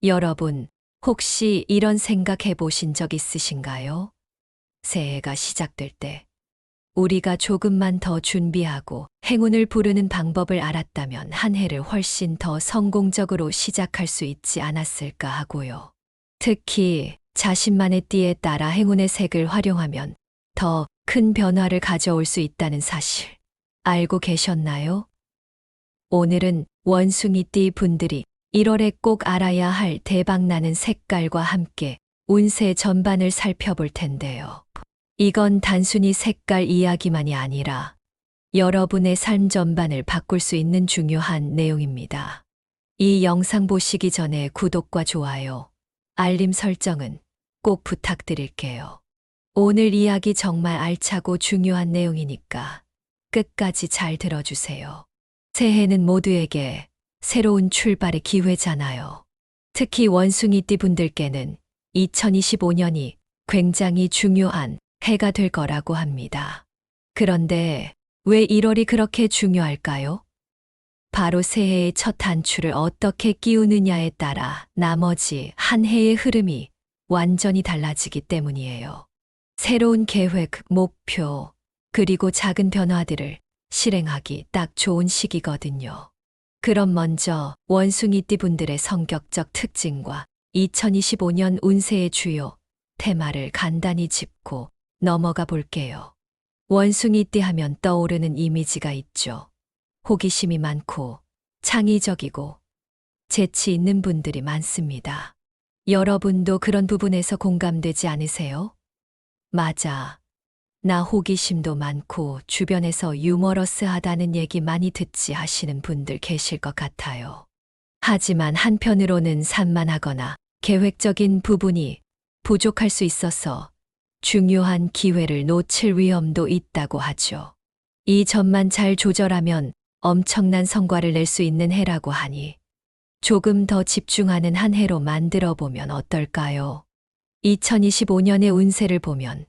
여러분, 혹시 이런 생각해 보신 적 있으신가요? 새해가 시작될 때 우리가 조금만 더 준비하고 행운을 부르는 방법을 알았다면 한 해를 훨씬 더 성공적으로 시작할 수 있지 않았을까 하고요. 특히 자신만의 띠에 따라 행운의 색을 활용하면 더 큰 변화를 가져올 수 있다는 사실 알고 계셨나요? 오늘은 원숭이띠 분들이 1월에 꼭 알아야 할 대박나는 색깔과 함께 운세 전반을 살펴볼 텐데요. 이건 단순히 색깔 이야기만이 아니라 여러분의 삶 전반을 바꿀 수 있는 중요한 내용입니다. 이 영상 보시기 전에 구독과 좋아요, 알림 설정은 꼭 부탁드릴게요. 오늘 이야기 정말 알차고 중요한 내용이니까 끝까지 잘 들어주세요. 새해는 모두에게 새로운 출발의 기회잖아요. 특히 원숭이띠 분들께는 2025년이 굉장히 중요한 해가 될 거라고 합니다. 그런데 왜 1월이 그렇게 중요할까요? 바로 새해의 첫 단추를 어떻게 끼우느냐에 따라 나머지 한 해의 흐름이 완전히 달라지기 때문이에요. 새로운 계획, 목표, 그리고 작은 변화들을 실행하기 딱 좋은 시기거든요. 그럼 먼저 원숭이띠 분들의 성격적 특징과 2025년 운세의 주요 테마를 간단히 짚고 넘어가 볼게요. 원숭이띠 하면 떠오르는 이미지가 있죠. 호기심이 많고 창의적이고 재치 있는 분들이 많습니다. 여러분도 그런 부분에서 공감되지 않으세요? 맞아. 나 호기심도 많고 주변에서 유머러스하다는 얘기 많이 듣지 하시는 분들 계실 것 같아요. 하지만 한편으로는 산만하거나 계획적인 부분이 부족할 수 있어서 중요한 기회를 놓칠 위험도 있다고 하죠. 이 점만 잘 조절하면 엄청난 성과를 낼 수 있는 해라고 하니 조금 더 집중하는 한 해로 만들어 보면 어떨까요? 2025년의 운세를 보면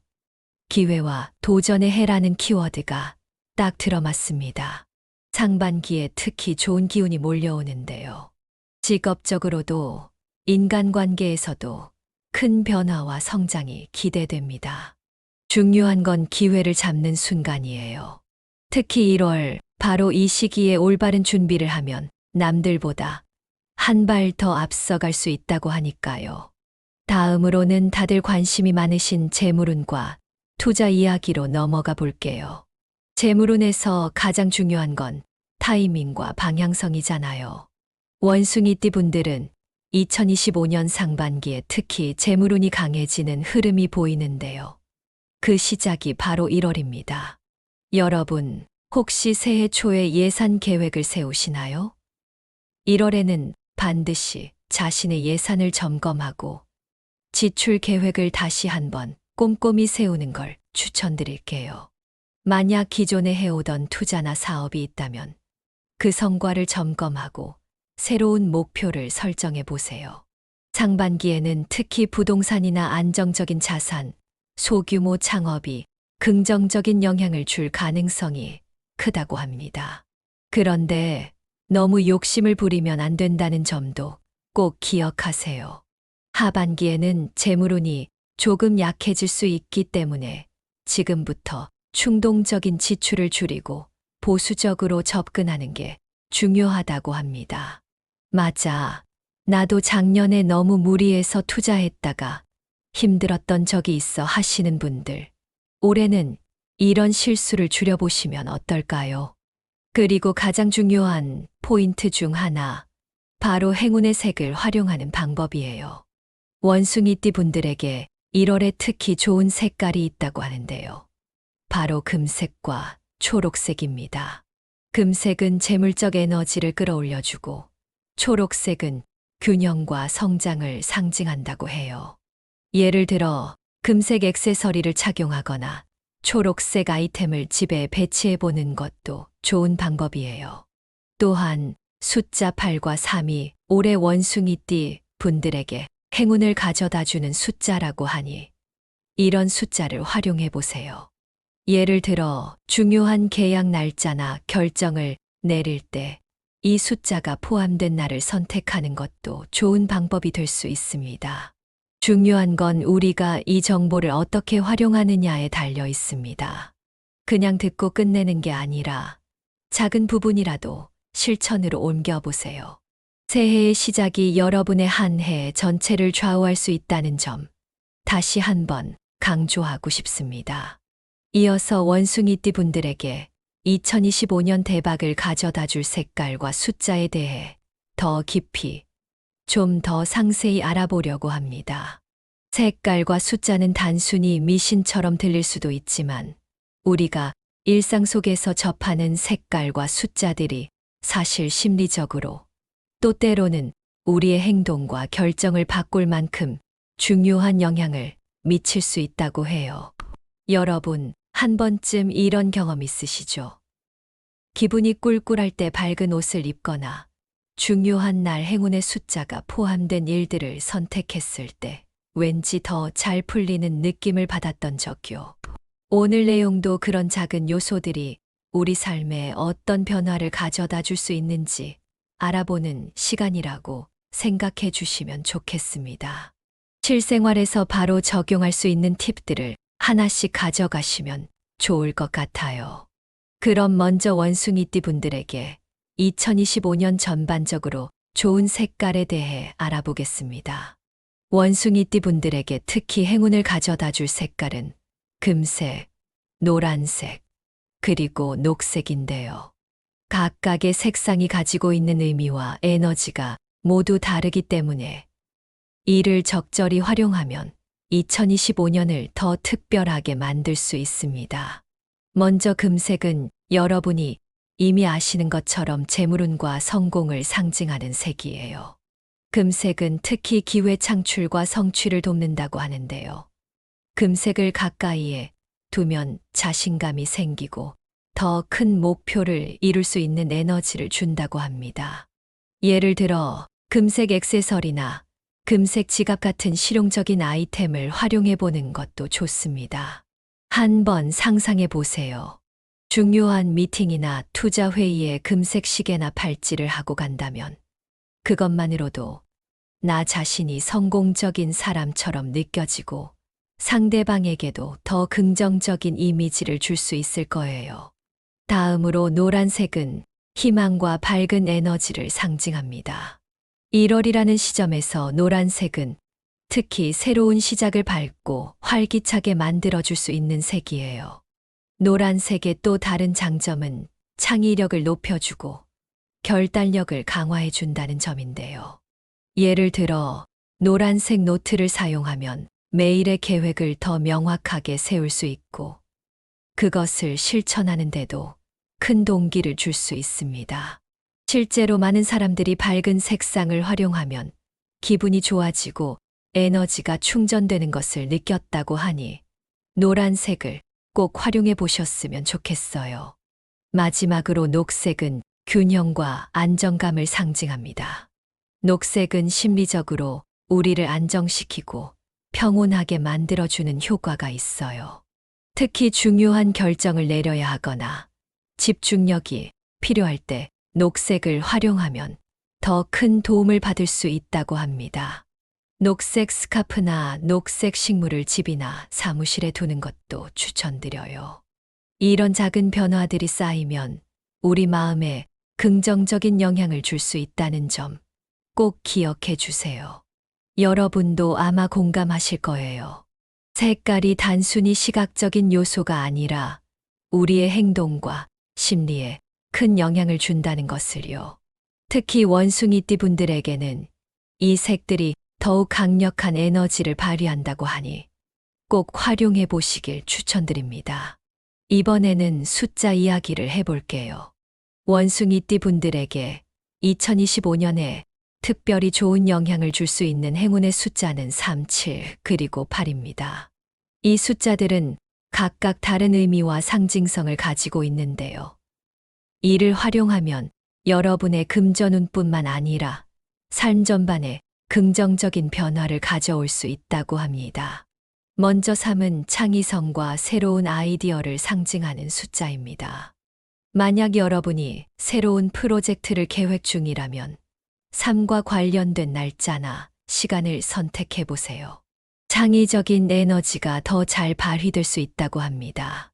기회와 도전의 해라는 키워드가 딱 들어맞습니다. 상반기에 특히 좋은 기운이 몰려오는데요. 직업적으로도 인간관계에서도 큰 변화와 성장이 기대됩니다. 중요한 건 기회를 잡는 순간이에요. 특히 1월, 바로 이 시기에 올바른 준비를 하면 남들보다 한 발 더 앞서갈 수 있다고 하니까요. 다음으로는 다들 관심이 많으신 재물운과 투자 이야기로 넘어가 볼게요. 재물운에서 가장 중요한 건 타이밍과 방향성이잖아요. 원숭이띠 분들은 2025년 상반기에 특히 재물운이 강해지는 흐름이 보이는데요. 그 시작이 바로 1월입니다. 여러분, 혹시 새해 초에 예산 계획을 세우시나요? 1월에는 반드시 자신의 예산을 점검하고 지출 계획을 다시 한번 꼼꼼히 세우는 걸 추천드릴게요. 만약 기존에 해오던 투자나 사업이 있다면 그 성과를 점검하고 새로운 목표를 설정해 보세요. 상반기에는 특히 부동산이나 안정적인 자산, 소규모 창업이 긍정적인 영향을 줄 가능성이 크다고 합니다. 그런데 너무 욕심을 부리면 안 된다는 점도 꼭 기억하세요. 하반기에는 재물운이 조금 약해질 수 있기 때문에 지금부터 충동적인 지출을 줄이고 보수적으로 접근하는 게 중요하다고 합니다. 맞아. 나도 작년에 너무 무리해서 투자했다가 힘들었던 적이 있어 하시는 분들. 올해는 이런 실수를 줄여보시면 어떨까요? 그리고 가장 중요한 포인트 중 하나, 바로 행운의 색을 활용하는 방법이에요. 원숭이띠 분들에게 1월에 특히 좋은 색깔이 있다고 하는데요. 바로 금색과 초록색입니다. 금색은 재물적 에너지를 끌어올려주고 초록색은 균형과 성장을 상징한다고 해요. 예를 들어 금색 액세서리를 착용하거나 초록색 아이템을 집에 배치해 보는 것도 좋은 방법이에요. 또한 숫자 8과 3이 올해 원숭이띠 분들에게 행운을 가져다 주는 숫자라고 하니 이런 숫자를 활용해 보세요. 예를 들어 중요한 계약 날짜나 결정을 내릴 때 이 숫자가 포함된 날을 선택하는 것도 좋은 방법이 될 수 있습니다. 중요한 건 우리가 이 정보를 어떻게 활용하느냐에 달려 있습니다. 그냥 듣고 끝내는 게 아니라 작은 부분이라도 실천으로 옮겨보세요. 새해의 시작이 여러분의 한 해 전체를 좌우할 수 있다는 점 다시 한번 강조하고 싶습니다. 이어서 원숭이띠 분들에게 2025년 대박을 가져다 줄 색깔과 숫자에 대해 더 깊이 좀 더 상세히 알아보려고 합니다. 색깔과 숫자는 단순히 미신처럼 들릴 수도 있지만 우리가 일상 속에서 접하는 색깔과 숫자들이 사실 심리적으로 또 때로는 우리의 행동과 결정을 바꿀 만큼 중요한 영향을 미칠 수 있다고 해요. 여러분, 한 번쯤 이런 경험 있으시죠? 기분이 꿀꿀할 때 밝은 옷을 입거나 중요한 날 행운의 숫자가 포함된 일들을 선택했을 때 왠지 더 잘 풀리는 느낌을 받았던 적요. 오늘 내용도 그런 작은 요소들이 우리 삶에 어떤 변화를 가져다 줄 수 있는지 알아보는 시간이라고 생각해 주시면 좋겠습니다. 실생활에서 바로 적용할 수 있는 팁들을 하나씩 가져가시면 좋을 것 같아요. 그럼 먼저 원숭이띠 분들에게 2025년 전반적으로 좋은 색깔에 대해 알아보겠습니다. 원숭이띠 분들에게 특히 행운을 가져다 줄 색깔은 금색, 노란색, 그리고 녹색인데요. 각각의 색상이 가지고 있는 의미와 에너지가 모두 다르기 때문에 이를 적절히 활용하면 2025년을 더 특별하게 만들 수 있습니다. 먼저 금색은 여러분이 이미 아시는 것처럼 재물운과 성공을 상징하는 색이에요. 금색은 특히 기회 창출과 성취를 돕는다고 하는데요. 금색을 가까이에 두면 자신감이 생기고 더 큰 목표를 이룰 수 있는 에너지를 준다고 합니다. 예를 들어 금색 액세서리나 금색 지갑 같은 실용적인 아이템을 활용해 보는 것도 좋습니다. 한번 상상해 보세요. 중요한 미팅이나 투자 회의에 금색 시계나 팔찌를 하고 간다면 그것만으로도 나 자신이 성공적인 사람처럼 느껴지고 상대방에게도 더 긍정적인 이미지를 줄 수 있을 거예요. 다음으로 노란색은 희망과 밝은 에너지를 상징합니다. 1월이라는 시점에서 노란색은 특히 새로운 시작을 밝고 활기차게 만들어줄 수 있는 색이에요. 노란색의 또 다른 장점은 창의력을 높여주고 결단력을 강화해준다는 점인데요. 예를 들어 노란색 노트를 사용하면 매일의 계획을 더 명확하게 세울 수 있고 그것을 실천하는데도 큰 동기를 줄 수 있습니다. 실제로 많은 사람들이 밝은 색상을 활용하면 기분이 좋아지고 에너지가 충전되는 것을 느꼈다고 하니 노란색을 꼭 활용해 보셨으면 좋겠어요. 마지막으로 녹색은 균형과 안정감을 상징합니다. 녹색은 심리적으로 우리를 안정시키고 평온하게 만들어주는 효과가 있어요. 특히 중요한 결정을 내려야 하거나 집중력이 필요할 때 녹색을 활용하면 더 큰 도움을 받을 수 있다고 합니다. 녹색 스카프나 녹색 식물을 집이나 사무실에 두는 것도 추천드려요. 이런 작은 변화들이 쌓이면 우리 마음에 긍정적인 영향을 줄 수 있다는 점 꼭 기억해 주세요. 여러분도 아마 공감하실 거예요. 색깔이 단순히 시각적인 요소가 아니라 우리의 행동과 심리에 큰 영향을 준다는 것을요. 특히 원숭이띠 분들에게는 이 색들이 더욱 강력한 에너지를 발휘한다고 하니 꼭 활용해 보시길 추천드립니다. 이번에는 숫자 이야기를 해볼게요. 원숭이띠 분들에게 2025년에 특별히 좋은 영향을 줄 수 있는 행운의 숫자는 3, 7, 그리고 8입니다. 이 숫자들은 각각 다른 의미와 상징성을 가지고 있는데요. 이를 활용하면 여러분의 금전운뿐만 아니라 삶 전반에 긍정적인 변화를 가져올 수 있다고 합니다. 먼저 3은 창의성과 새로운 아이디어를 상징하는 숫자입니다. 만약 여러분이 새로운 프로젝트를 계획 중이라면 삶과 관련된 날짜나 시간을 선택해 보세요. 창의적인 에너지가 더 잘 발휘될 수 있다고 합니다.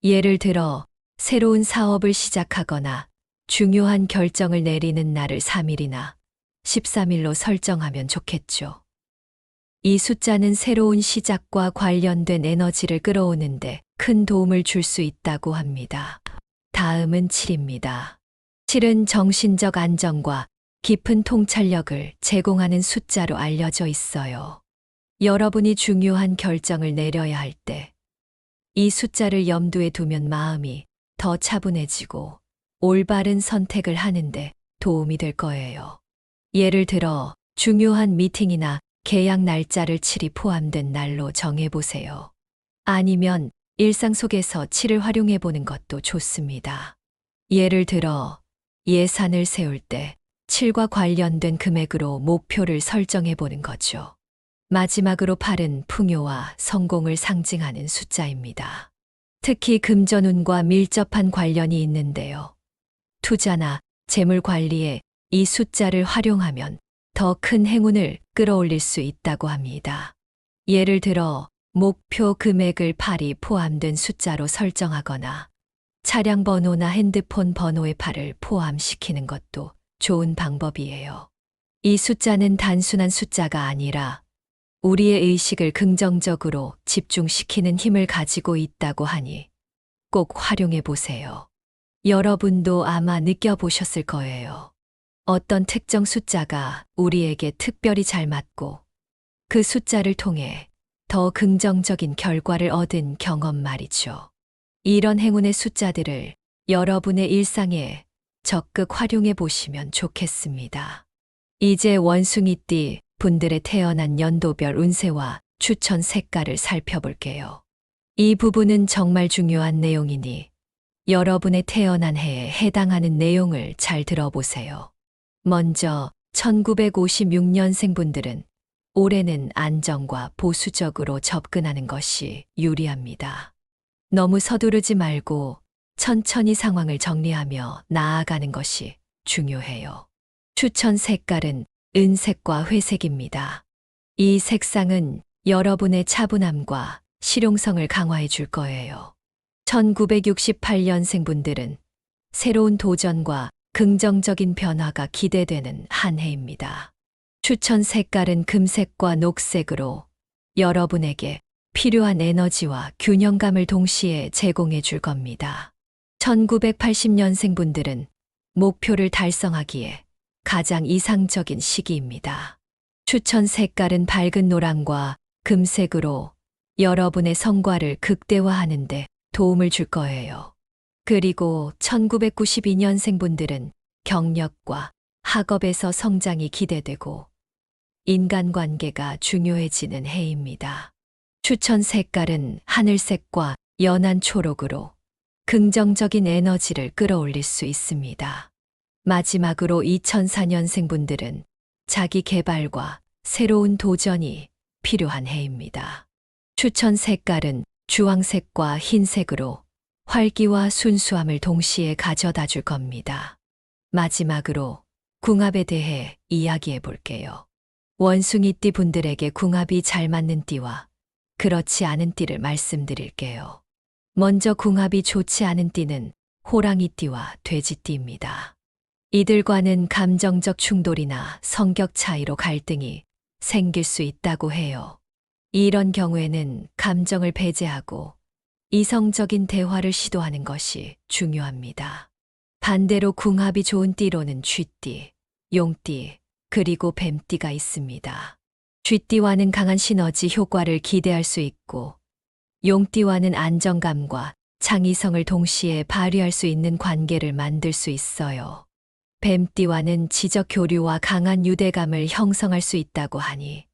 예를 들어, 새로운 사업을 시작하거나 중요한 결정을 내리는 날을 3일이나 13일로 설정하면 좋겠죠. 이 숫자는 새로운 시작과 관련된 에너지를 끌어오는데 큰 도움을 줄 수 있다고 합니다. 다음은 7입니다. 7은 정신적 안정과 깊은 통찰력을 제공하는 숫자로 알려져 있어요. 여러분이 중요한 결정을 내려야 할 때, 이 숫자를 염두에 두면 마음이 더 차분해지고 올바른 선택을 하는데 도움이 될 거예요. 예를 들어, 중요한 미팅이나 계약 날짜를 7이 포함된 날로 정해보세요. 아니면 일상 속에서 7을 활용해 보는 것도 좋습니다. 예를 들어, 예산을 세울 때 7과 관련된 금액으로 목표를 설정해 보는 거죠. 마지막으로 8은 풍요와 성공을 상징하는 숫자입니다. 특히 금전운과 밀접한 관련이 있는데요. 투자나 재물 관리에 이 숫자를 활용하면 더 큰 행운을 끌어올릴 수 있다고 합니다. 예를 들어, 목표 금액을 8이 포함된 숫자로 설정하거나 차량 번호나 핸드폰 번호에 8을 포함시키는 것도 좋은 방법이에요. 이 숫자는 단순한 숫자가 아니라 우리의 의식을 긍정적으로 집중시키는 힘을 가지고 있다고 하니 꼭 활용해 보세요. 여러분도 아마 느껴보셨을 거예요. 어떤 특정 숫자가 우리에게 특별히 잘 맞고 그 숫자를 통해 더 긍정적인 결과를 얻은 경험 말이죠. 이런 행운의 숫자들을 여러분의 일상에 적극 활용해 보시면 좋겠습니다. 이제 원숭이띠 분들의 태어난 연도별 운세와 추천 색깔을 살펴볼게요. 이 부분은 정말 중요한 내용이니 여러분의 태어난 해에 해당하는 내용을 잘 들어보세요. 먼저 1956년생 분들은 올해는 안정과 보수적으로 접근하는 것이 유리합니다. 너무 서두르지 말고 천천히 상황을 정리하며 나아가는 것이 중요해요. 추천 색깔은 은색과 회색입니다. 이 색상은 여러분의 차분함과 실용성을 강화해 줄 거예요. 1968년생 분들은 새로운 도전과 긍정적인 변화가 기대되는 한 해입니다. 추천 색깔은 금색과 녹색으로 여러분에게 필요한 에너지와 균형감을 동시에 제공해 줄 겁니다. 1980년생 분들은 목표를 달성하기에 가장 이상적인 시기입니다. 추천 색깔은 밝은 노랑과 금색으로 여러분의 성과를 극대화하는 데 도움을 줄 거예요. 그리고 1992년생 분들은 경력과 학업에서 성장이 기대되고 인간관계가 중요해지는 해입니다. 추천 색깔은 하늘색과 연한 초록으로 긍정적인 에너지를 끌어올릴 수 있습니다. 마지막으로 2004년생 분들은 자기 개발과 새로운 도전이 필요한 해입니다. 추천 색깔은 주황색과 흰색으로 활기와 순수함을 동시에 가져다 줄 겁니다. 마지막으로 궁합에 대해 이야기해 볼게요. 원숭이띠 분들에게 궁합이 잘 맞는 띠와 그렇지 않은 띠를 말씀드릴게요. 먼저 궁합이 좋지 않은 띠는 호랑이띠와 돼지띠입니다. 이들과는 감정적 충돌이나 성격 차이로 갈등이 생길 수 있다고 해요. 이런 경우에는 감정을 배제하고 이성적인 대화를 시도하는 것이 중요합니다. 반대로 궁합이 좋은 띠로는 쥐띠, 용띠, 그리고 뱀띠가 있습니다. 쥐띠와는 강한 시너지 효과를 기대할 수 있고 용띠와는 안정감과 창의성을 동시에 발휘할 수 있는 관계를 만들 수 있어요. 뱀띠와는 지적 교류와 강한 유대감을 형성할 수 있다고 하니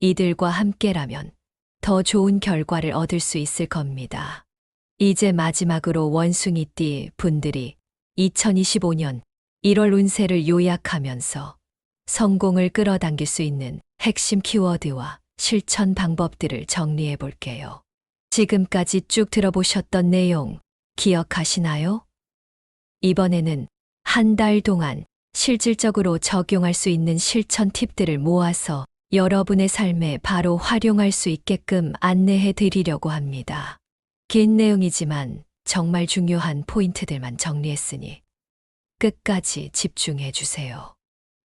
이들과 함께라면 더 좋은 결과를 얻을 수 있을 겁니다. 이제 마지막으로 원숭이띠 분들이 2025년 1월 운세를 요약하면서 성공을 끌어당길 수 있는 핵심 키워드와 실천 방법들을 정리해 볼게요. 지금까지 쭉 들어보셨던 내용 기억하시나요? 이번에는 한 달 동안 실질적으로 적용할 수 있는 실천 팁들을 모아서 여러분의 삶에 바로 활용할 수 있게끔 안내해 드리려고 합니다. 긴 내용이지만 정말 중요한 포인트들만 정리했으니 끝까지 집중해 주세요.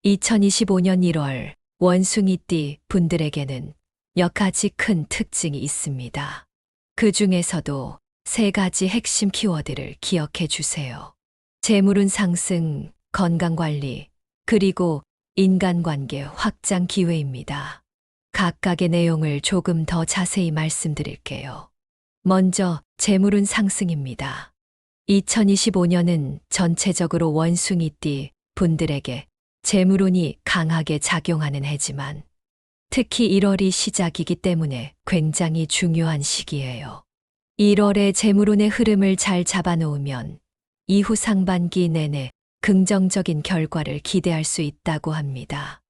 2025년 1월 원숭이띠 분들에게는 몇 가지 큰 특징이 있습니다. 그 중에서도 세 가지 핵심 키워드를 기억해 주세요. 재물운 상승, 건강관리, 그리고 인간관계 확장 기회입니다. 각각의 내용을 조금 더 자세히 말씀드릴게요. 먼저 재물운 상승입니다. 2025년은 전체적으로 원숭이띠 분들에게 재물운이 강하게 작용하는 해지만 특히 1월이 시작이기 때문에 굉장히 중요한 시기예요. 1월에 재물운의 흐름을 잘 잡아놓으면 이후 상반기 내내 긍정적인 결과를 기대할 수 있다고 합니다.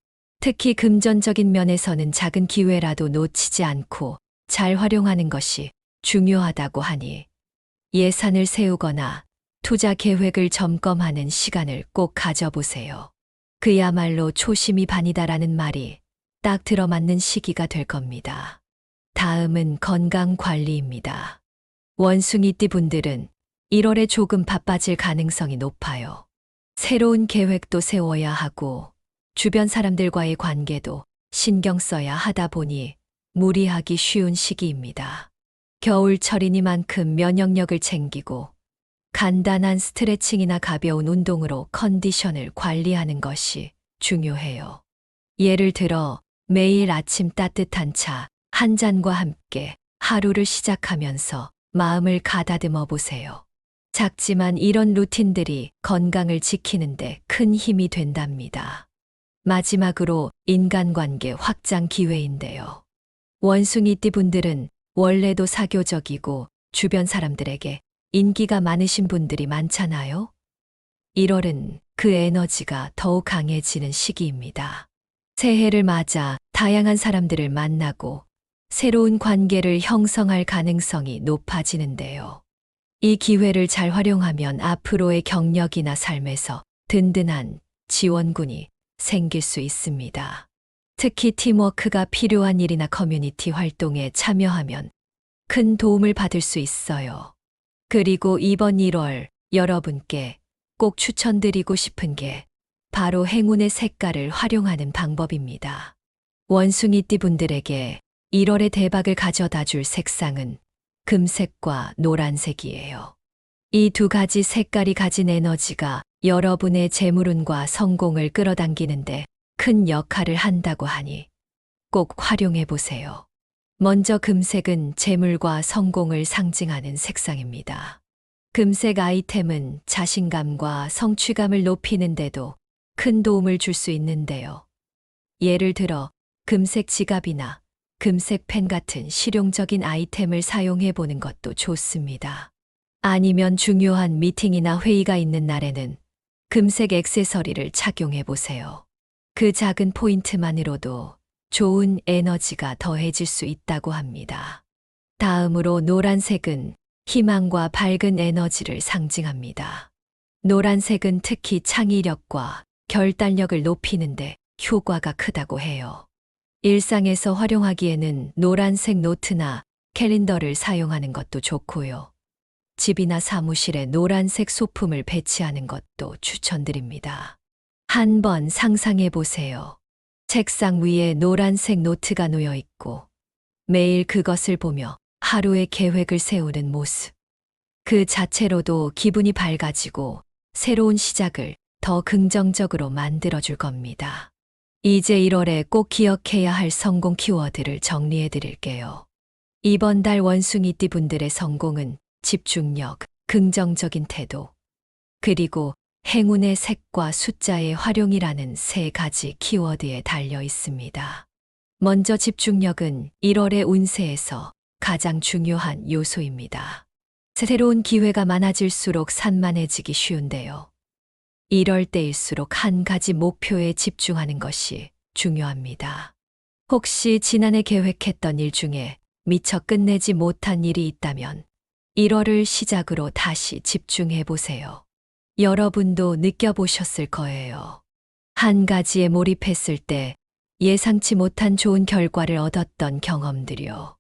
특히 금전적인 면에서는 작은 기회라도 놓치지 않고 잘 활용하는 것이 중요하다고 하니 예산을 세우거나 투자 계획을 점검하는 시간을 꼭 가져보세요. 그야말로 초심이 반이다라는 말이 딱 들어맞는 시기가 될 겁니다. 다음은 건강 관리입니다. 원숭이띠 분들은 1월에 조금 바빠질 가능성이 높아요. 새로운 계획도 세워야 하고 주변 사람들과의 관계도 신경 써야 하다 보니 무리하기 쉬운 시기입니다. 겨울철이니만큼 면역력을 챙기고 간단한 스트레칭이나 가벼운 운동으로 컨디션을 관리하는 것이 중요해요. 예를 들어 매일 아침 따뜻한 차 한 잔과 함께 하루를 시작하면서 마음을 가다듬어 보세요. 작지만 이런 루틴들이 건강을 지키는데 큰 힘이 된답니다. 마지막으로 인간관계 확장 기회인데요. 원숭이띠 분들은 원래도 사교적이고 주변 사람들에게 인기가 많으신 분들이 많잖아요. 1월은 그 에너지가 더욱 강해지는 시기입니다. 새해를 맞아 다양한 사람들을 만나고 새로운 관계를 형성할 가능성이 높아지는데요. 이 기회를 잘 활용하면 앞으로의 경력이나 삶에서 든든한 지원군이 생길 수 있습니다. 특히 팀워크가 필요한 일이나 커뮤니티 활동에 참여하면 큰 도움을 받을 수 있어요. 그리고 이번 1월 여러분께 꼭 추천드리고 싶은 게 바로 행운의 색깔을 활용하는 방법입니다. 원숭이띠 분들에게 1월의 대박을 가져다 줄 색상은 금색과 노란색이에요. 이 두 가지 색깔이 가진 에너지가 여러분의 재물운과 성공을 끌어당기는데 큰 역할을 한다고 하니 꼭 활용해 보세요. 먼저 금색은 재물과 성공을 상징하는 색상입니다. 금색 아이템은 자신감과 성취감을 높이는 데도 큰 도움을 줄 수 있는데요. 예를 들어 금색 지갑이나 금색 펜 같은 실용적인 아이템을 사용해 보는 것도 좋습니다. 아니면 중요한 미팅이나 회의가 있는 날에는 금색 액세서리를 착용해 보세요. 그 작은 포인트만으로도 좋은 에너지가 더해질 수 있다고 합니다. 다음으로 노란색은 희망과 밝은 에너지를 상징합니다. 노란색은 특히 창의력과 결단력을 높이는데 효과가 크다고 해요. 일상에서 활용하기에는 노란색 노트나 캘린더를 사용하는 것도 좋고요. 집이나 사무실에 노란색 소품을 배치하는 것도 추천드립니다. 한번 상상해 보세요. 책상 위에 노란색 노트가 놓여 있고 매일 그것을 보며 하루의 계획을 세우는 모습. 그 자체로도 기분이 밝아지고 새로운 시작을 더 긍정적으로 만들어줄 겁니다. 이제 1월에 꼭 기억해야 할 성공 키워드를 정리해 드릴게요. 이번 달 원숭이띠 분들의 성공은 집중력, 긍정적인 태도, 그리고 행운의 색과 숫자의 활용이라는 세 가지 키워드에 달려 있습니다. 먼저 집중력은 1월의 운세에서 가장 중요한 요소입니다. 새로운 기회가 많아질수록 산만해지기 쉬운데요. 이럴 때일수록 한 가지 목표에 집중하는 것이 중요합니다. 혹시 지난해 계획했던 일 중에 미처 끝내지 못한 일이 있다면 1월을 시작으로 다시 집중해 보세요. 여러분도 느껴보셨을 거예요. 한 가지에 몰입했을 때 예상치 못한 좋은 결과를 얻었던 경험들이요.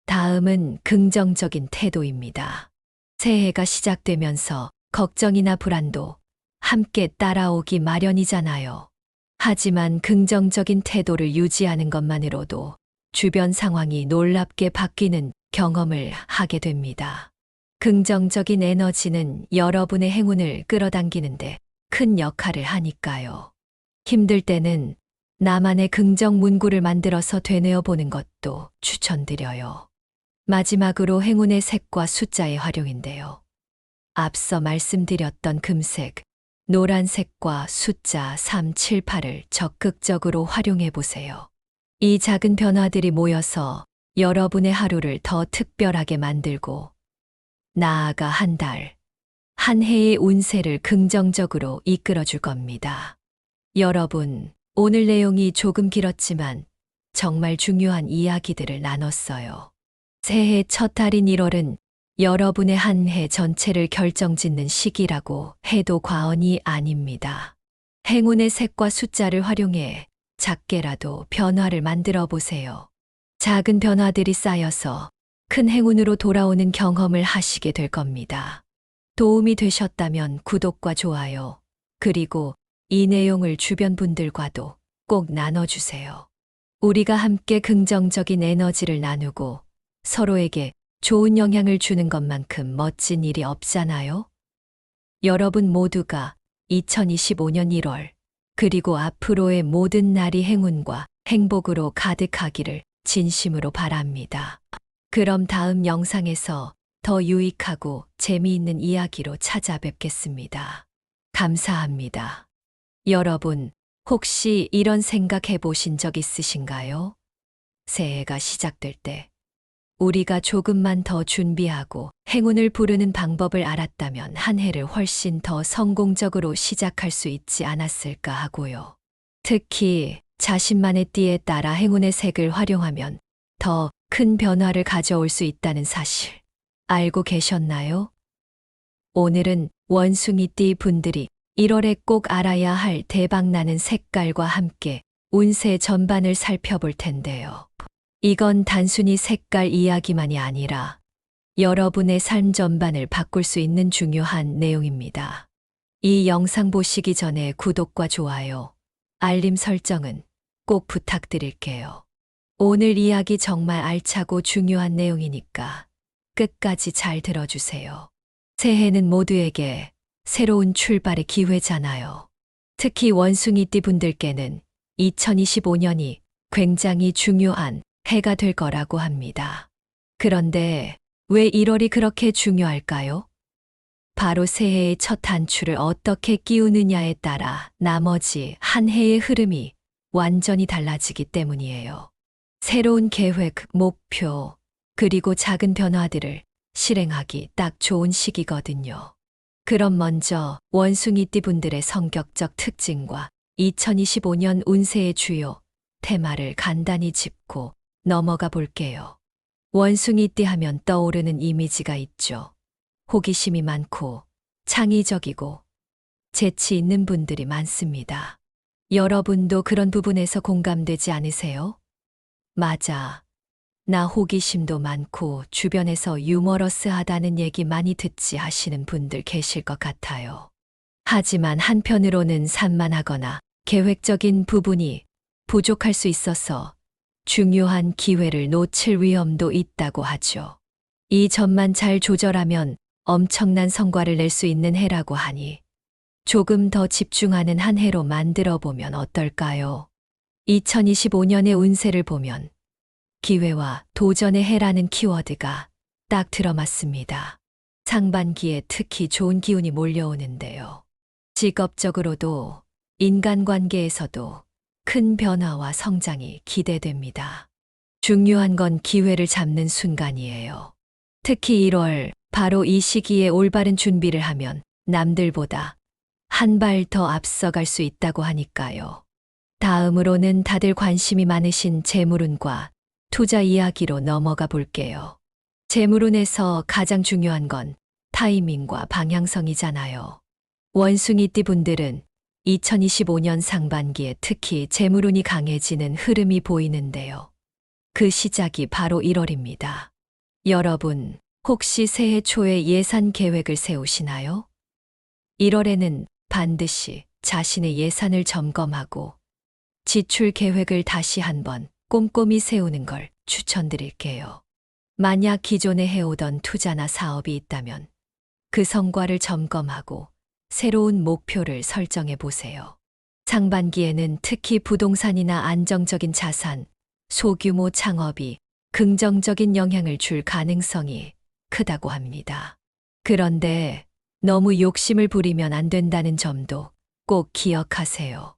다음은 긍정적인 태도입니다. 새해가 시작되면서 걱정이나 불안도 함께 따라오기 마련이잖아요. 하지만 긍정적인 태도를 유지하는 것만으로도 주변 상황이 놀랍게 바뀌는 경험을 하게 됩니다. 긍정적인 에너지는 여러분의 행운을 끌어당기는데 큰 역할을 하니까요. 힘들 때는 나만의 긍정 문구를 만들어서 되뇌어 보는 것도 추천드려요. 마지막으로 행운의 색과 숫자의 활용인데요. 앞서 말씀드렸던 금색, 노란색과 숫자 3, 7, 8을 적극적으로 활용해 보세요. 이 작은 변화들이 모여서 여러분의 하루를 더 특별하게 만들고 나아가 한 달, 한 해의 운세를 긍정적으로 이끌어 줄 겁니다. 여러분, 오늘 내용이 조금 길었지만 정말 중요한 이야기들을 나눴어요. 새해 첫 달인 1월은 여러분의 한 해 전체를 결정짓는 시기라고 해도 과언이 아닙니다. 행운의 색과 숫자를 활용해 작게라도 변화를 만들어 보세요. 작은 변화들이 쌓여서 큰 행운으로 돌아오는 경험을 하시게 될 겁니다. 도움이 되셨다면 구독과 좋아요, 그리고 이 내용을 주변 분들과도 꼭 나눠주세요. 우리가 함께 긍정적인 에너지를 나누고 서로에게 좋은 영향을 주는 것만큼 멋진 일이 없잖아요? 여러분 모두가 2025년 1월, 그리고 앞으로의 모든 날이 행운과 행복으로 가득하기를 진심으로 바랍니다. 그럼 다음 영상에서 더 유익하고 재미있는 이야기로 찾아뵙겠습니다. 감사합니다. 여러분, 혹시 이런 생각 해보신 적 있으신가요? 새해가 시작될 때 우리가 조금만 더 준비하고 행운을 부르는 방법을 알았다면 한 해를 훨씬 더 성공적으로 시작할 수 있지 않았을까 하고요. 특히 자신만의 띠에 따라 행운의 색을 활용하면 더 큰 변화를 가져올 수 있다는 사실 알고 계셨나요? 오늘은 원숭이띠 분들이 1월에 꼭 알아야 할 대박나는 색깔과 함께 운세 전반을 살펴볼 텐데요. 이건 단순히 색깔 이야기만이 아니라 여러분의 삶 전반을 바꿀 수 있는 중요한 내용입니다. 이 영상 보시기 전에 구독과 좋아요, 알림 설정은 꼭 부탁드릴게요. 오늘 이야기 정말 알차고 중요한 내용이니까 끝까지 잘 들어주세요. 새해는 모두에게 새로운 출발의 기회잖아요. 특히 원숭이띠 분들께는 2025년이 굉장히 중요한 해가 될 거라고 합니다. 그런데 왜 1월이 그렇게 중요할까요? 바로 새해의 첫 단추를 어떻게 끼우느냐에 따라 나머지 한 해의 흐름이 완전히 달라지기 때문이에요. 새로운 계획, 목표, 그리고 작은 변화들을 실행하기 딱 좋은 시기거든요. 그럼 먼저 원숭이띠 분들의 성격적 특징과 2025년 운세의 주요 테마를 간단히 짚고 넘어가 볼게요. 원숭이띠 하면 떠오르는 이미지가 있죠. 호기심이 많고 창의적이고 재치 있는 분들이 많습니다. 여러분도 그런 부분에서 공감되지 않으세요? 맞아. 나 호기심도 많고 주변에서 유머러스하다는 얘기 많이 듣지 하시는 분들 계실 것 같아요. 하지만 한편으로는 산만하거나 계획적인 부분이 부족할 수 있어서 중요한 기회를 놓칠 위험도 있다고 하죠. 이 점만 잘 조절하면 엄청난 성과를 낼 수 있는 해라고 하니 조금 더 집중하는 한 해로 만들어 보면 어떨까요? 2025년의 운세를 보면 기회와 도전의 해라는 키워드가 딱 들어맞습니다. 상반기에 특히 좋은 기운이 몰려오는데요. 직업적으로도 인간관계에서도 큰 변화와 성장이 기대됩니다. 중요한 건 기회를 잡는 순간이에요. 특히 1월, 바로 이 시기에 올바른 준비를 하면 남들보다 한 발 더 앞서갈 수 있다고 하니까요. 다음으로는 다들 관심이 많으신 재물운과 투자 이야기로 넘어가 볼게요. 재물운에서 가장 중요한 건 타이밍과 방향성이잖아요. 원숭이띠 분들은 2025년 상반기에 특히 재물운이 강해지는 흐름이 보이는데요. 그 시작이 바로 1월입니다. 여러분, 혹시 새해 초에 예산 계획을 세우시나요? 1월에는 반드시 자신의 예산을 점검하고 지출 계획을 다시 한번 꼼꼼히 세우는 걸 추천드릴게요. 만약 기존에 해오던 투자나 사업이 있다면 그 성과를 점검하고 새로운 목표를 설정해 보세요. 상반기에는 특히 부동산이나 안정적인 자산, 소규모 창업이 긍정적인 영향을 줄 가능성이 크다고 합니다. 그런데 너무 욕심을 부리면 안 된다는 점도 꼭 기억하세요.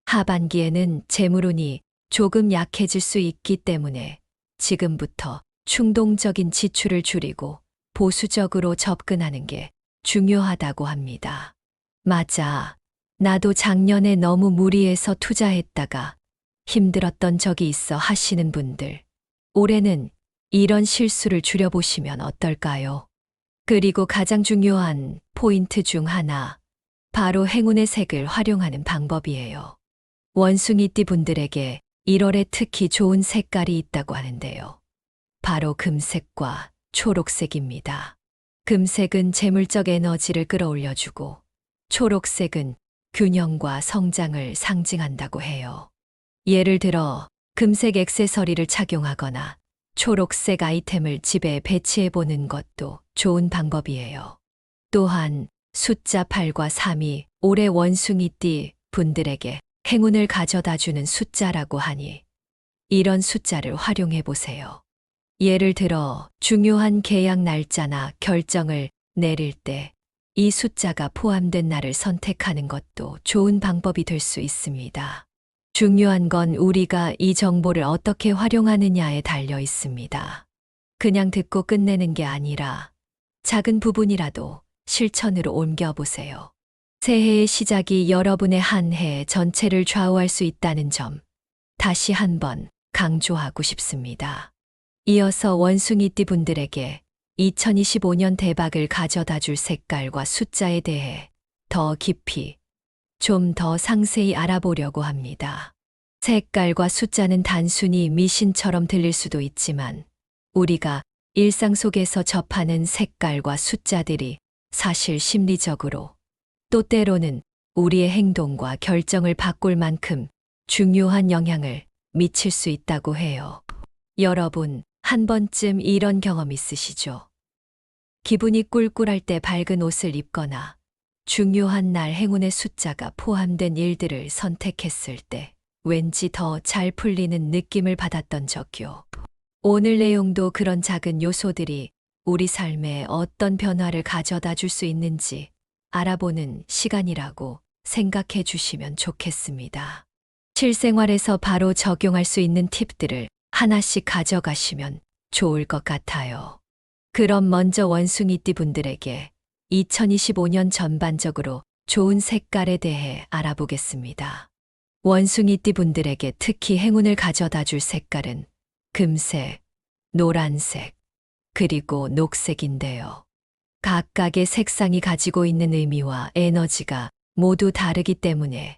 하반기에는 재물운이 조금 약해질 수 있기 때문에 지금부터 충동적인 지출을 줄이고 보수적으로 접근하는 게 중요하다고 합니다. 맞아. 나도 작년에 너무 무리해서 투자했다가 힘들었던 적이 있어 하시는 분들. 올해는 이런 실수를 줄여보시면 어떨까요? 그리고 가장 중요한 포인트 중 하나, 바로 행운의 색을 활용하는 방법이에요. 원숭이띠 분들에게 1월에 특히 좋은 색깔이 있다고 하는데요. 바로 금색과 초록색입니다. 금색은 재물적 에너지를 끌어올려주고 초록색은 균형과 성장을 상징한다고 해요. 예를 들어 금색 액세서리를 착용하거나 초록색 아이템을 집에 배치해 보는 것도 좋은 방법이에요. 또한 숫자 8과 3이 올해 원숭이띠 분들에게 행운을 가져다 주는 숫자라고 하니 이런 숫자를 활용해 보세요. 예를 들어 중요한 계약 날짜나 결정을 내릴 때 이 숫자가 포함된 날을 선택하는 것도 좋은 방법이 될 수 있습니다. 중요한 건 우리가 이 정보를 어떻게 활용하느냐에 달려 있습니다. 그냥 듣고 끝내는 게 아니라 작은 부분이라도 실천으로 옮겨보세요. 새해의 시작이 여러분의 한 해 전체를 좌우할 수 있다는 점 다시 한번 강조하고 싶습니다. 이어서 원숭이띠 분들에게 2025년 대박을 가져다 줄 색깔과 숫자에 대해 더 깊이, 좀 더 상세히 알아보려고 합니다. 색깔과 숫자는 단순히 미신처럼 들릴 수도 있지만 우리가 일상 속에서 접하는 색깔과 숫자들이 사실 심리적으로 또 때로는 우리의 행동과 결정을 바꿀 만큼 중요한 영향을 미칠 수 있다고 해요. 여러분, 한 번쯤 이런 경험 있으시죠? 기분이 꿀꿀할 때 밝은 옷을 입거나 중요한 날 행운의 숫자가 포함된 일들을 선택했을 때 왠지 더 잘 풀리는 느낌을 받았던 적요. 오늘 내용도 그런 작은 요소들이 우리 삶에 어떤 변화를 가져다 줄 수 있는지 알아보는 시간이라고 생각해 주시면 좋겠습니다. 실생활에서 바로 적용할 수 있는 팁들을 하나씩 가져가시면 좋을 것 같아요. 그럼 먼저 원숭이띠 분들에게 2025년 전반적으로 좋은 색깔에 대해 알아보겠습니다. 원숭이띠 분들에게 특히 행운을 가져다 줄 색깔은 금색, 노란색, 그리고 녹색인데요. 각각의 색상이 가지고 있는 의미와 에너지가 모두 다르기 때문에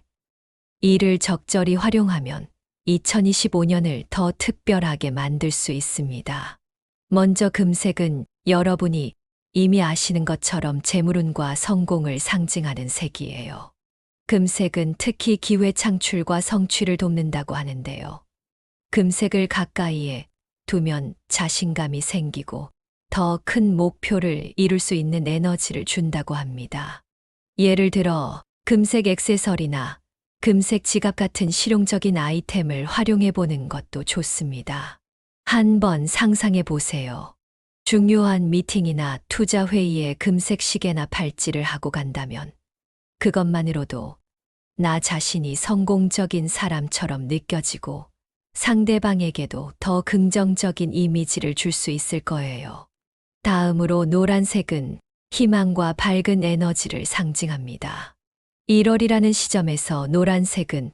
이를 적절히 활용하면 2025년을 더 특별하게 만들 수 있습니다. 먼저 금색은 여러분이 이미 아시는 것처럼 재물운과 성공을 상징하는 색이에요. 금색은 특히 기회 창출과 성취를 돕는다고 하는데요. 금색을 가까이에 두면 자신감이 생기고 더 큰 목표를 이룰 수 있는 에너지를 준다고 합니다. 예를 들어 금색 액세서리나 금색 지갑 같은 실용적인 아이템을 활용해 보는 것도 좋습니다. 한번 상상해 보세요. 중요한 미팅이나 투자 회의에 금색 시계나 팔찌를 하고 간다면 그것만으로도 나 자신이 성공적인 사람처럼 느껴지고 상대방에게도 더 긍정적인 이미지를 줄 수 있을 거예요. 다음으로 노란색은 희망과 밝은 에너지를 상징합니다. 1월이라는 시점에서 노란색은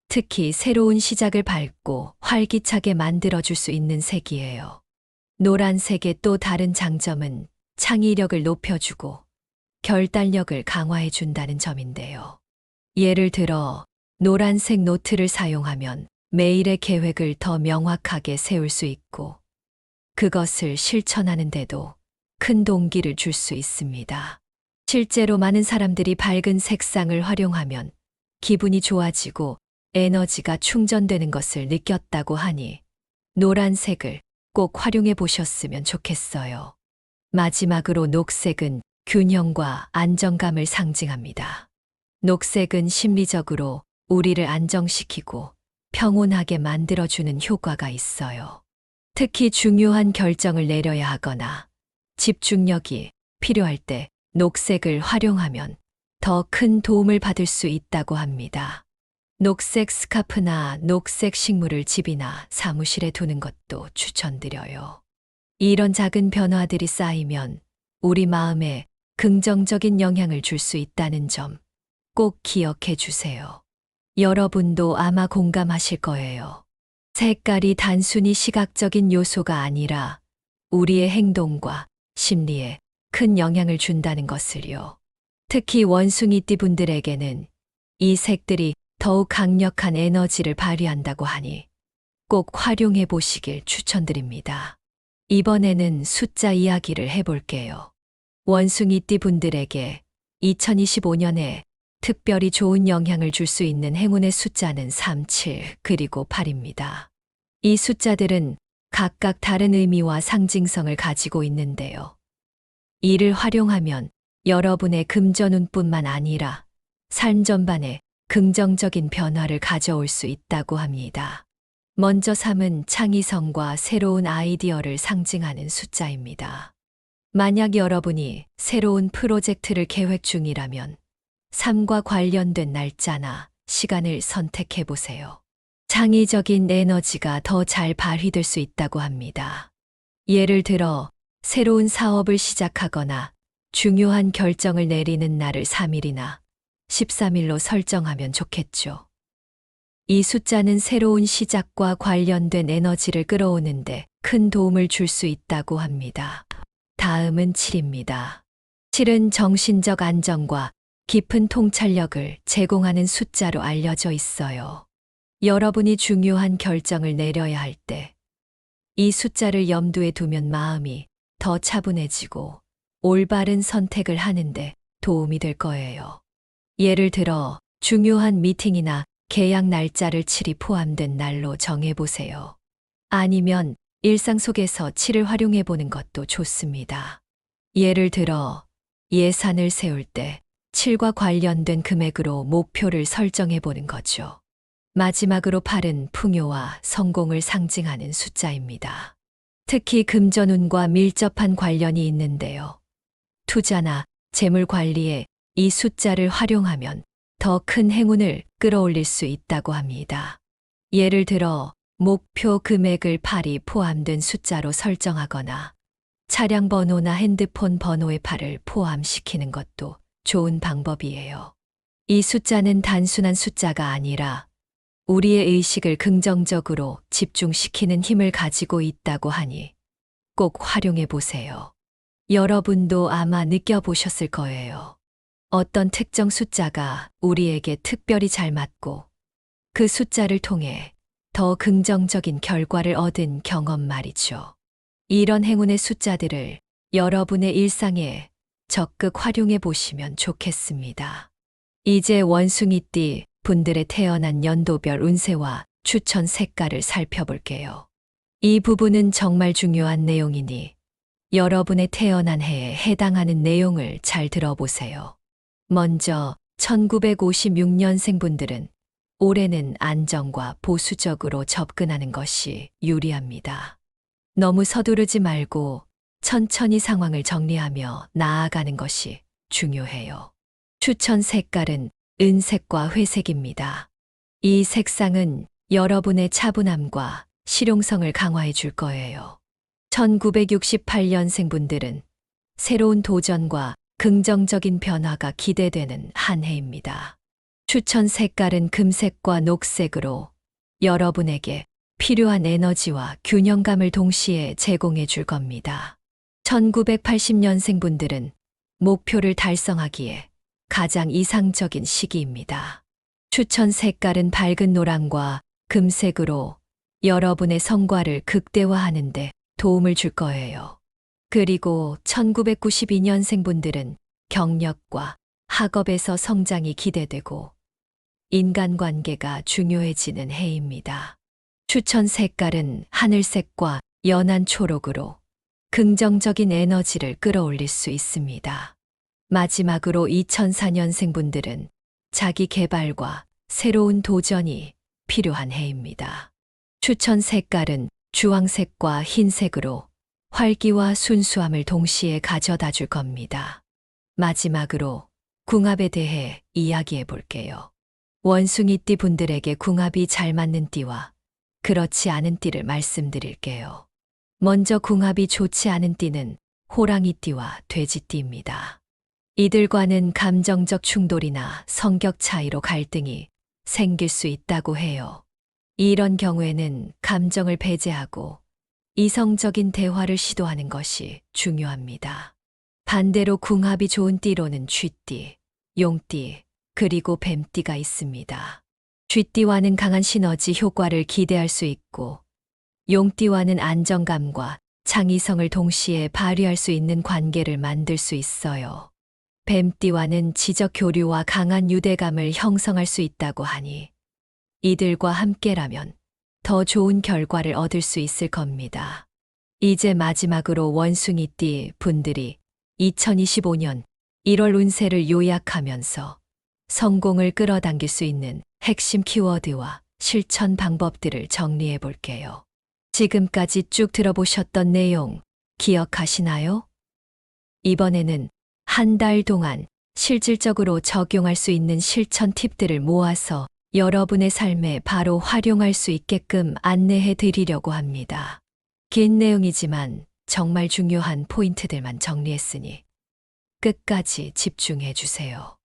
특히 새로운 시작을 밝고 활기차게 만들어줄 수 있는 색이에요. 노란색의 또 다른 장점은 창의력을 높여주고 결단력을 강화해 준다는 점인데요. 예를 들어, 노란색 노트를 사용하면 매일의 계획을 더 명확하게 세울 수 있고, 그것을 실천하는데도 큰 동기를 줄 수 있습니다. 실제로 많은 사람들이 밝은 색상을 활용하면 기분이 좋아지고 에너지가 충전되는 것을 느꼈다고 하니 노란색을 꼭 활용해 보셨으면 좋겠어요. 마지막으로 녹색은 균형과 안정감을 상징합니다. 녹색은 심리적으로 우리를 안정시키고 평온하게 만들어주는 효과가 있어요. 특히 중요한 결정을 내려야 하거나 집중력이 필요할 때 녹색을 활용하면 더 큰 도움을 받을 수 있다고 합니다. 녹색 스카프나 녹색 식물을 집이나 사무실에 두는 것도 추천드려요. 이런 작은 변화들이 쌓이면 우리 마음에 긍정적인 영향을 줄 수 있다는 점 꼭 기억해 주세요. 여러분도 아마 공감하실 거예요. 색깔이 단순히 시각적인 요소가 아니라 우리의 행동과 심리에 큰 영향을 준다는 것을요. 특히 원숭이띠 분들에게는 이 색들이 더욱 강력한 에너지를 발휘한다고 하니 꼭 활용해 보시길 추천드립니다. 이번에는 숫자 이야기를 해볼게요. 원숭이띠 분들에게 2025년에 특별히 좋은 영향을 줄 수 있는 행운의 숫자는 3, 7, 그리고 8입니다. 이 숫자들은 각각 다른 의미와 상징성을 가지고 있는데요. 이를 활용하면 여러분의 금전운뿐만 아니라 삶 전반에 긍정적인 변화를 가져올 수 있다고 합니다. 먼저 3은 창의성과 새로운 아이디어를 상징하는 숫자입니다. 만약 여러분이 새로운 프로젝트를 계획 중이라면 3과 관련된 날짜나 시간을 선택해 보세요. 창의적인 에너지가 더 잘 발휘될 수 있다고 합니다. 예를 들어, 새로운 사업을 시작하거나 중요한 결정을 내리는 날을 3일이나 13일로 설정하면 좋겠죠. 이 숫자는 새로운 시작과 관련된 에너지를 끌어오는데 큰 도움을 줄 수 있다고 합니다. 다음은 7입니다. 7은 정신적 안정과 깊은 통찰력을 제공하는 숫자로 알려져 있어요. 여러분이 중요한 결정을 내려야 할 때 이 숫자를 염두에 두면 마음이 더 차분해지고 올바른 선택을 하는데 도움이 될 거예요. 예를 들어 중요한 미팅이나 계약 날짜를 7이 포함된 날로 정해보세요. 아니면 일상 속에서 7을 활용해 보는 것도 좋습니다. 예를 들어 예산을 세울 때 7과 관련된 금액으로 목표를 설정해 보는 거죠. 마지막으로 8은 풍요와 성공을 상징하는 숫자입니다. 특히 금전운과 밀접한 관련이 있는데요. 투자나 재물 관리에 이 숫자를 활용하면 더 큰 행운을 끌어올릴 수 있다고 합니다. 예를 들어 목표 금액을 8이 포함된 숫자로 설정하거나 차량 번호나 핸드폰 번호에 8을 포함시키는 것도 좋은 방법이에요. 이 숫자는 단순한 숫자가 아니라 우리의 의식을 긍정적으로 집중시키는 힘을 가지고 있다고 하니 꼭 활용해 보세요. 여러분도 아마 느껴보셨을 거예요. 어떤 특정 숫자가 우리에게 특별히 잘 맞고 그 숫자를 통해 더 긍정적인 결과를 얻은 경험 말이죠. 이런 행운의 숫자들을 여러분의 일상에 적극 활용해 보시면 좋겠습니다. 이제 원숭이띠 분들의 태어난 연도별 운세와 추천 색깔을 살펴볼게요. 이 부분은 정말 중요한 내용이니 여러분의 태어난 해에 해당하는 내용을 잘 들어보세요. 먼저 1956년생 분들은 올해는 안정과 보수적으로 접근하는 것이 유리합니다. 너무 서두르지 말고 천천히 상황을 정리하며 나아가는 것이 중요해요. 추천 색깔은 은색과 회색입니다. 이 색상은 여러분의 차분함과 실용성을 강화해 줄 거예요. 1968년생 분들은 새로운 도전과 긍정적인 변화가 기대되는 한 해입니다. 추천 색깔은 금색과 녹색으로 여러분에게 필요한 에너지와 균형감을 동시에 제공해 줄 겁니다. 1980년생 분들은 목표를 달성하기에 가장 이상적인 시기입니다. 추천 색깔은 밝은 노랑과 금색으로 여러분의 성과를 극대화하는 데 도움을 줄 거예요. 그리고 1992년생분들은 경력과 학업에서 성장이 기대되고 인간관계가 중요해지는 해입니다. 추천 색깔은 하늘색과 연한 초록으로 긍정적인 에너지를 끌어올릴 수 있습니다. 마지막으로 2004년생분들은 자기 개발과 새로운 도전이 필요한 해입니다. 추천 색깔은 주황색과 흰색으로 활기와 순수함을 동시에 가져다 줄 겁니다. 마지막으로 궁합에 대해 이야기해 볼게요. 원숭이띠 분들에게 궁합이 잘 맞는 띠와 그렇지 않은 띠를 말씀드릴게요. 먼저 궁합이 좋지 않은 띠는 호랑이띠와 돼지띠입니다. 이들과는 감정적 충돌이나 성격 차이로 갈등이 생길 수 있다고 해요. 이런 경우에는 감정을 배제하고 이성적인 대화를 시도하는 것이 중요합니다. 반대로 궁합이 좋은 띠로는 쥐띠, 용띠, 그리고 뱀띠가 있습니다. 쥐띠와는 강한 시너지 효과를 기대할 수 있고 용띠와는 안정감과 창의성을 동시에 발휘할 수 있는 관계를 만들 수 있어요. 뱀띠와는 지적 교류와 강한 유대감을 형성할 수 있다고 하니 이들과 함께라면 더 좋은 결과를 얻을 수 있을 겁니다. 이제 마지막으로 원숭이띠 분들이 2025년 1월 운세를 요약하면서 성공을 끌어당길 수 있는 핵심 키워드와 실천 방법들을 정리해 볼게요. 지금까지 쭉 들어보셨던 내용 기억하시나요? 이번에는 한 달 동안 실질적으로 적용할 수 있는 실천 팁들을 모아서 여러분의 삶에 바로 활용할 수 있게끔 안내해 드리려고 합니다. 긴 내용이지만 정말 중요한 포인트들만 정리했으니 끝까지 집중해 주세요.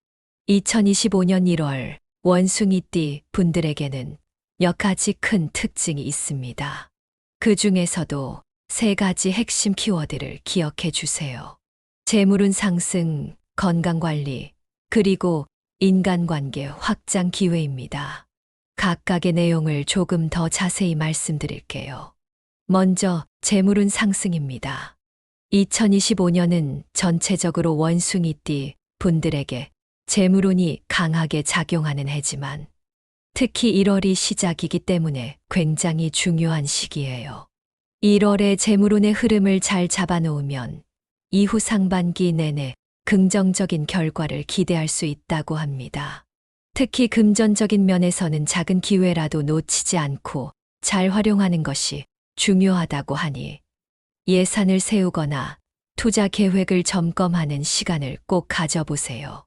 2025년 1월 원숭이띠 분들에게는 몇 가지 큰 특징이 있습니다. 그 중에서도 3가지 핵심 키워드를 기억해 주세요. 재물운 상승, 건강관리, 그리고 인간관계 확장 기회입니다. 각각의 내용을 조금 더 자세히 말씀드릴게요. 먼저 재물운 상승입니다. 2025년은 전체적으로 원숭이띠 분들에게 재물운이 강하게 작용하는 해지만 특히 1월이 시작이기 때문에 굉장히 중요한 시기예요. 1월에 재물운의 흐름을 잘 잡아놓으면 이후 상반기 내내 긍정적인 결과를 기대할 수 있다고 합니다. 특히 금전적인 면에서는 작은 기회라도 놓치지 않고 잘 활용하는 것이 중요하다고 하니 예산을 세우거나 투자 계획을 점검하는 시간을 꼭 가져보세요.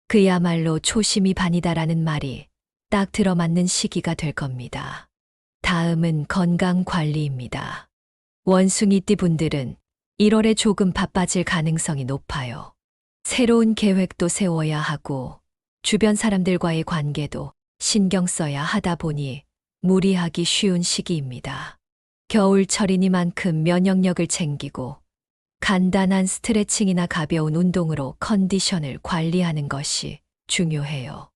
그야말로 초심이 반이다라는 말이 딱 들어맞는 시기가 될 겁니다. 다음은 건강 관리입니다. 원숭이띠 분들은 1월에 조금 바빠질 가능성이 높아요. 새로운 계획도 세워야 하고 주변 사람들과의 관계도 신경 써야 하다 보니 무리하기 쉬운 시기입니다. 겨울철이니만큼 면역력을 챙기고 간단한 스트레칭이나 가벼운 운동으로 컨디션을 관리하는 것이 중요해요.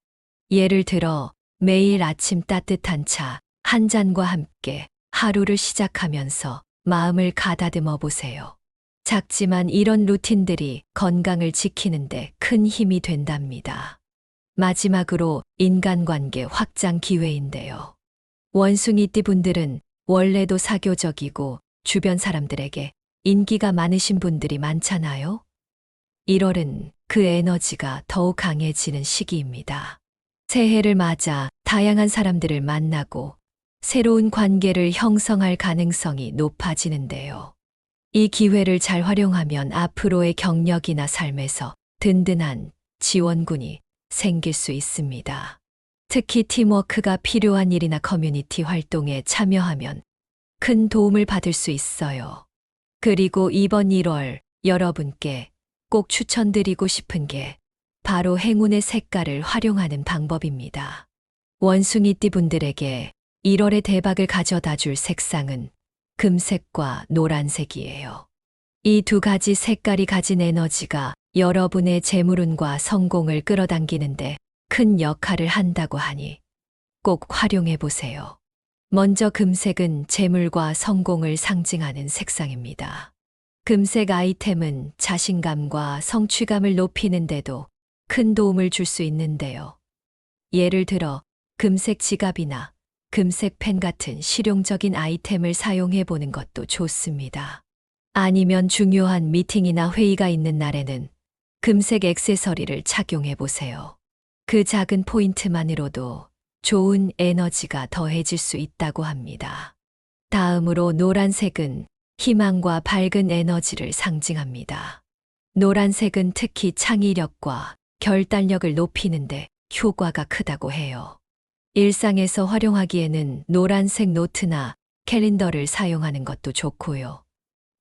예를 들어 매일 아침 따뜻한 차 한 잔과 함께 하루를 시작하면서 마음을 가다듬어 보세요. 작지만 이런 루틴들이 건강을 지키는데 큰 힘이 된답니다. 마지막으로 인간관계 확장 기회인데요. 원숭이띠 분들은 원래도 사교적이고 주변 사람들에게 인기가 많으신 분들이 많잖아요. 1월은 그 에너지가 더욱 강해지는 시기입니다. 새해를 맞아 다양한 사람들을 만나고 새로운 관계를 형성할 가능성이 높아지는데요. 이 기회를 잘 활용하면 앞으로의 경력이나 삶에서 든든한 지원군이 생길 수 있습니다. 특히 팀워크가 필요한 일이나 커뮤니티 활동에 참여하면 큰 도움을 받을 수 있어요. 그리고 이번 1월 여러분께 꼭 추천드리고 싶은 게 바로 행운의 색깔을 활용하는 방법입니다. 원숭이띠 분들에게 1월의 대박을 가져다 줄 색상은 금색과 노란색이에요. 이 2가지 색깔이 가진 에너지가 여러분의 재물운과 성공을 끌어당기는데 큰 역할을 한다고 하니 꼭 활용해 보세요. 먼저 금색은 재물과 성공을 상징하는 색상입니다. 금색 아이템은 자신감과 성취감을 높이는데도 큰 도움을 줄 수 있는데요. 예를 들어 금색 지갑이나 금색 펜 같은 실용적인 아이템을 사용해 보는 것도 좋습니다. 아니면 중요한 미팅이나 회의가 있는 날에는 금색 액세서리를 착용해 보세요. 그 작은 포인트만으로도 좋은 에너지가 더해질 수 있다고 합니다. 다음으로 노란색은 희망과 밝은 에너지를 상징합니다. 노란색은 특히 창의력과 결단력을 높이는데 효과가 크다고 해요. 일상에서 활용하기에는 노란색 노트나 캘린더를 사용하는 것도 좋고요.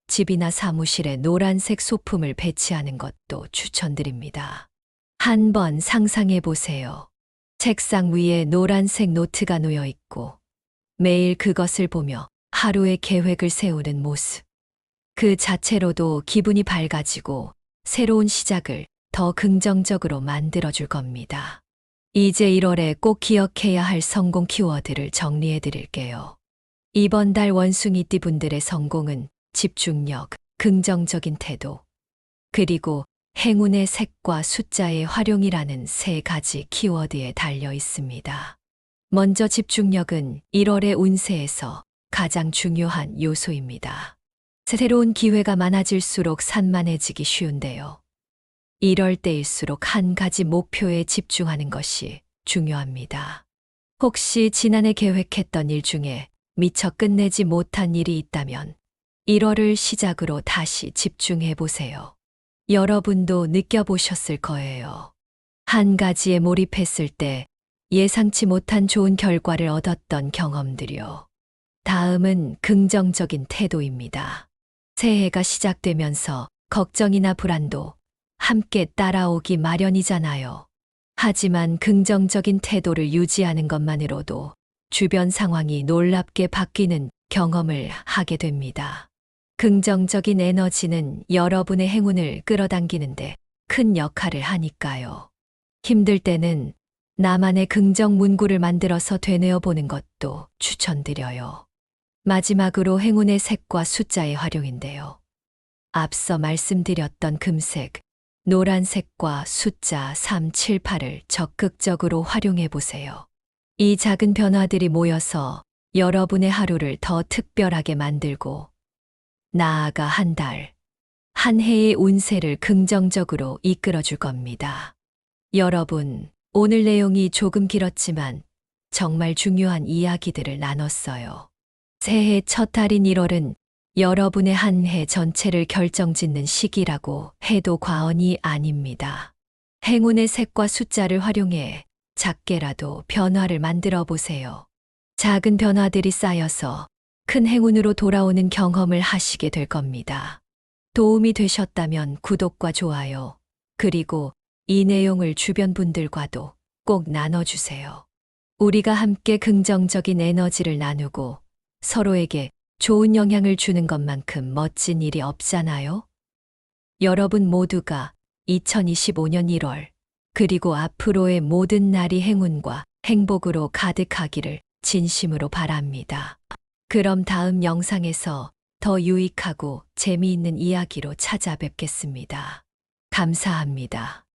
집이나 사무실에 노란색 소품을 배치하는 것도 추천드립니다. 한번 상상해 보세요. 책상 위에 노란색 노트가 놓여 있고 매일 그것을 보며 하루의 계획을 세우는 모습. 그 자체로도 기분이 밝아지고 새로운 시작을 더 긍정적으로 만들어줄 겁니다. 이제 1월에 꼭 기억해야 할 성공 키워드를 정리해 드릴게요. 이번 달 원숭이띠 분들의 성공은 집중력, 긍정적인 태도, 그리고 행운의 색과 숫자의 활용이라는 3가지 키워드에 달려 있습니다. 먼저 집중력은 1월의 운세에서 가장 중요한 요소입니다. 새로운 기회가 많아질수록 산만해지기 쉬운데요. 이럴 때일수록 한 가지 목표에 집중하는 것이 중요합니다. 혹시 지난해 계획했던 일 중에 미처 끝내지 못한 일이 있다면 1월을 시작으로 다시 집중해 보세요. 여러분도 느껴보셨을 거예요. 한 가지에 몰입했을 때 예상치 못한 좋은 결과를 얻었던 경험들이요. 다음은 긍정적인 태도입니다. 새해가 시작되면서 걱정이나 불안도 함께 따라오기 마련이잖아요. 하지만 긍정적인 태도를 유지하는 것만으로도 주변 상황이 놀랍게 바뀌는 경험을 하게 됩니다. 긍정적인 에너지는 여러분의 행운을 끌어당기는데 큰 역할을 하니까요. 힘들 때는 나만의 긍정 문구를 만들어서 되뇌어 보는 것도 추천드려요. 마지막으로 행운의 색과 숫자의 활용인데요. 앞서 말씀드렸던 금색, 노란색과 숫자 3, 7, 8을 적극적으로 활용해 보세요. 이 작은 변화들이 모여서 여러분의 하루를 더 특별하게 만들고 나아가 한 달, 한 해의 운세를 긍정적으로 이끌어 줄 겁니다. 여러분, 오늘 내용이 조금 길었지만 정말 중요한 이야기들을 나눴어요. 새해 첫 달인 1월은 여러분의 한 해 전체를 결정짓는 시기라고 해도 과언이 아닙니다. 행운의 색과 숫자를 활용해 작게라도 변화를 만들어 보세요. 작은 변화들이 쌓여서 큰 행운으로 돌아오는 경험을 하시게 될 겁니다. 도움이 되셨다면 구독과 좋아요, 그리고 이 내용을 주변 분들과도 꼭 나눠주세요. 우리가 함께 긍정적인 에너지를 나누고 서로에게 좋은 영향을 주는 것만큼 멋진 일이 없잖아요? 여러분 모두가 2025년 1월, 그리고 앞으로의 모든 날이 행운과 행복으로 가득하기를 진심으로 바랍니다. 그럼 다음 영상에서 더 유익하고 재미있는 이야기로 찾아뵙겠습니다. 감사합니다.